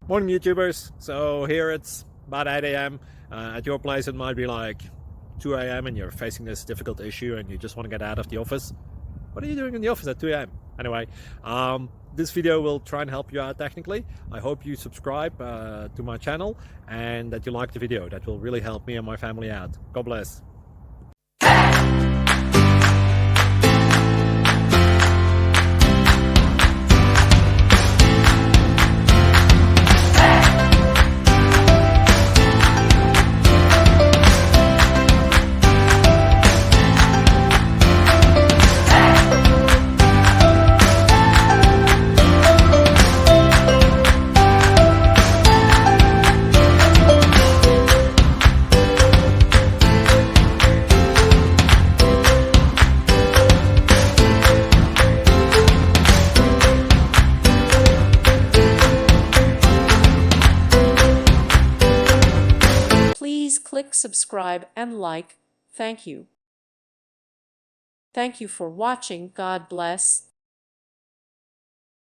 Morning YouTubers. So here it's about 8 a.m. At your place it might be like 2 a.m. and you're facing this difficult issue and you just want to get out of the office. What are you doing in the office at 2 a.m.? Anyway, this video will try and help you out technically. I hope you subscribe to my channel and that you like the video. That will really help me and my family out. God bless. Please click subscribe and like. Thank you. Thank you for watching. God bless.